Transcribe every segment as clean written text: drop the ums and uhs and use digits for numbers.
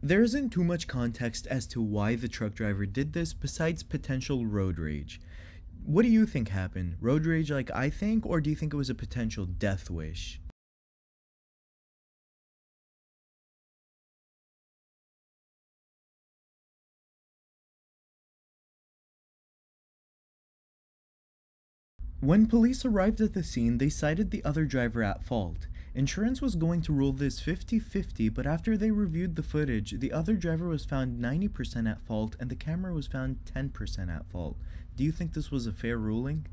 There isn't too much context as to why the truck driver did this besides potential road rage. What do you think happened? Road rage like I think, or do you think it was a potential death wish? When police arrived at the scene, they cited the other driver at fault. Insurance was going to rule this 50-50, but after they reviewed the footage, the other driver was found 90% at fault and the camera was found 10% at fault. Do you think this was a fair ruling?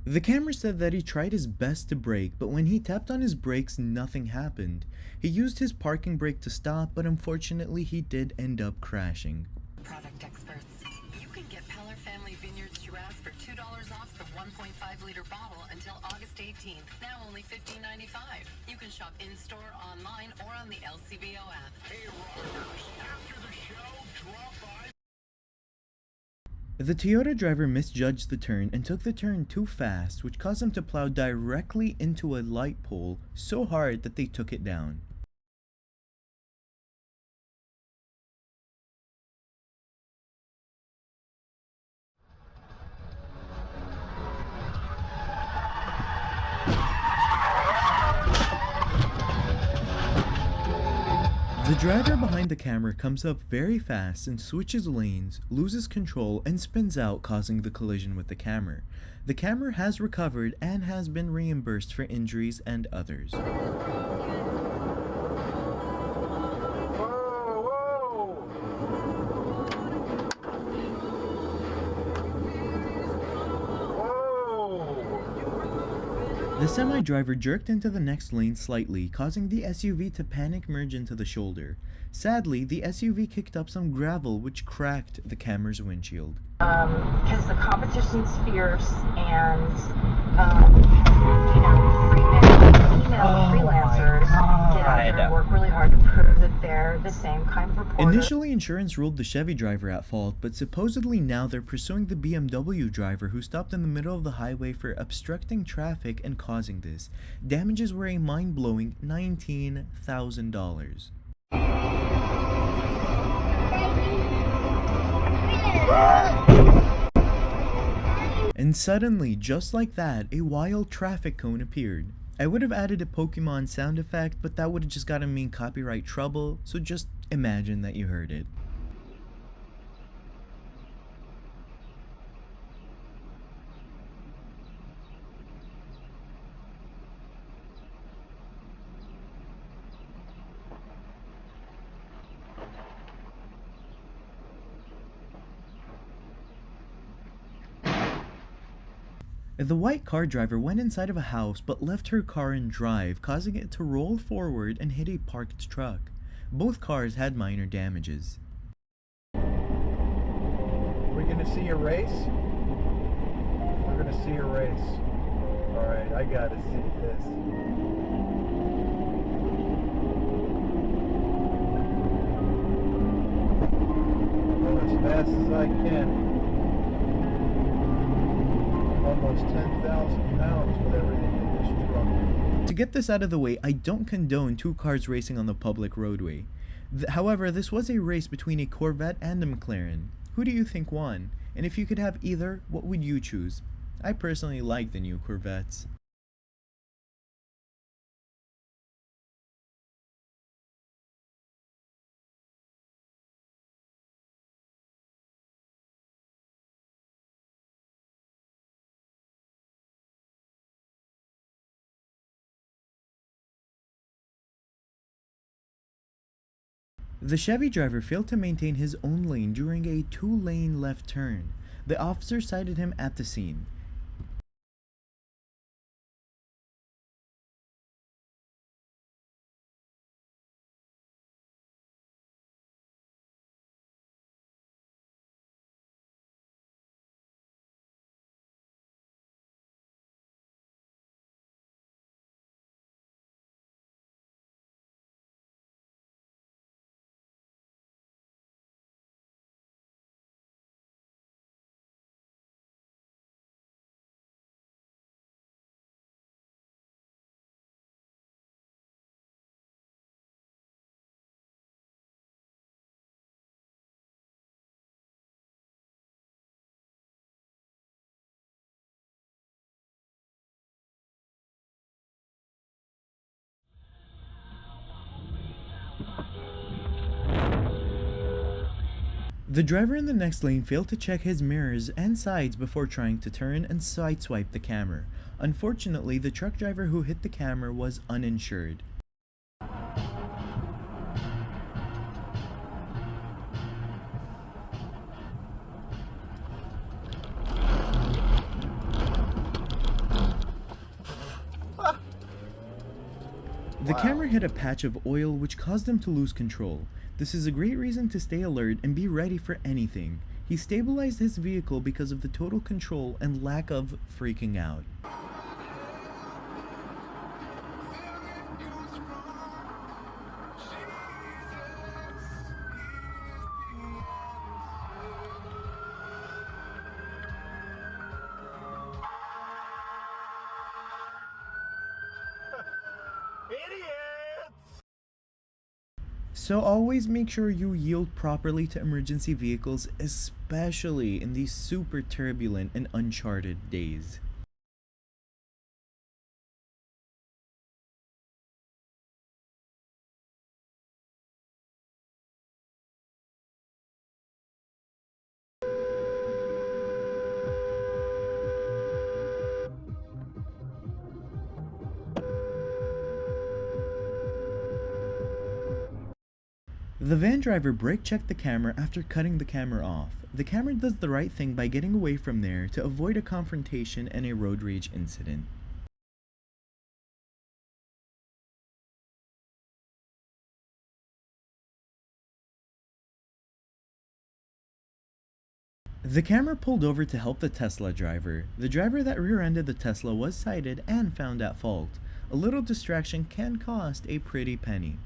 The camera said that he tried his best to brake, but when he tapped on his brakes, nothing happened. He used his parking brake to stop, but unfortunately he did end up crashing. Product experts. You can get Peller Family Vineyards Shiraz for $2 off the 1.5-liter bottle until August 18th. Now only $15.95. You can shop in-store, online, or on the LCBO app. Hey, rockers, after the show, drop by. The Toyota driver misjudged the turn and took the turn too fast, which caused him to plow directly into a light pole so hard that they took it down. The driver behind the camera comes up very fast and switches lanes, loses control, and spins out, causing the collision with the camera. The camera has recovered and has been reimbursed for injuries and others. The semi-driver jerked into the next lane slightly, causing the SUV to panic merge into the shoulder. Sadly, the SUV kicked up some gravel which cracked the camera's windshield. Because the competition's fierce and, you know, female freelancers get out there and work really hard to prove that they're the same kind of reporter. Initially, insurance ruled the Chevy driver at fault, but supposedly now they're pursuing the BMW driver who stopped in the middle of the highway for obstructing traffic and causing this. Damages were a mind-blowing $19,000. And suddenly, just like that, a wild traffic cone appeared. I would have added a Pokemon sound effect, but that would have just gotten me in copyright trouble, so just imagine that you heard it. The white car driver went inside of a house but left her car in drive, causing it to roll forward and hit a parked truck. Both cars had minor damages. We're gonna see a race? We're gonna see a race. Alright, I gotta see this. Go as fast as I can. Almost 10,000 pounds with everything in this truck. To get this out of the way, I don't condone two cars racing on the public roadway. However, this was a race between a Corvette and a McLaren. Who do you think won? And if you could have either, what would you choose? I personally like the new Corvettes. The Chevy driver failed to maintain his own lane during a two-lane left turn. The officer cited him at the scene. The driver in the next lane failed to check his mirrors and sides before trying to turn and sideswipe the camera. Unfortunately, the truck driver who hit the camera was uninsured. The camera hit a patch of oil which caused him to lose control. This is a great reason to stay alert and be ready for anything. He stabilized his vehicle because of the total control and lack of freaking out. Idiots! So always make sure you yield properly to emergency vehicles, especially in these super turbulent and uncharted days. The van driver brake checked the camera after cutting the camera off. The camera does the right thing by getting away from there to avoid a confrontation and a road rage incident. The camera pulled over to help the Tesla driver. The driver that rear-ended the Tesla was cited and found at fault. A little distraction can cost a pretty penny.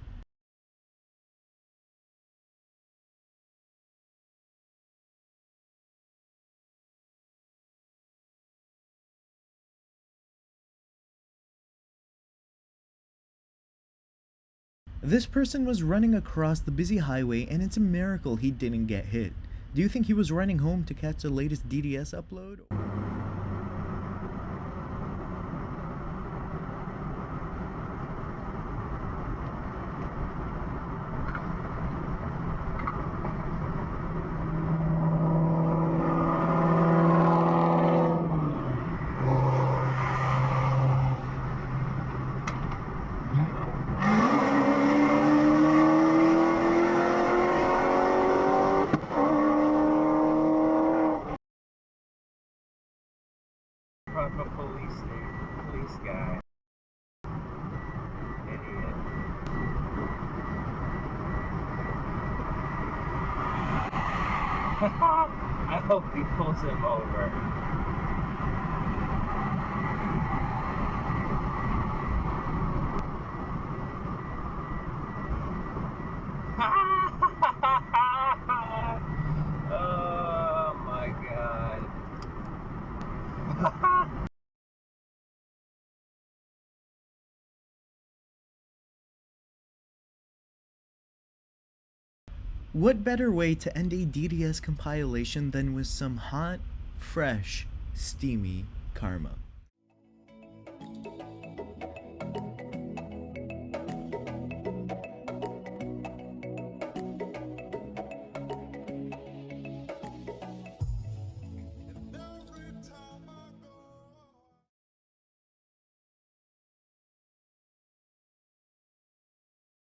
This person was running across the busy highway and it's a miracle he didn't get hit. Do you think he was running home to catch the latest DDS upload? Proper police guy. Idiot. I hope he pulls him over. Oh my god. What better way to end a DDS compilation than with some hot, fresh, steamy karma?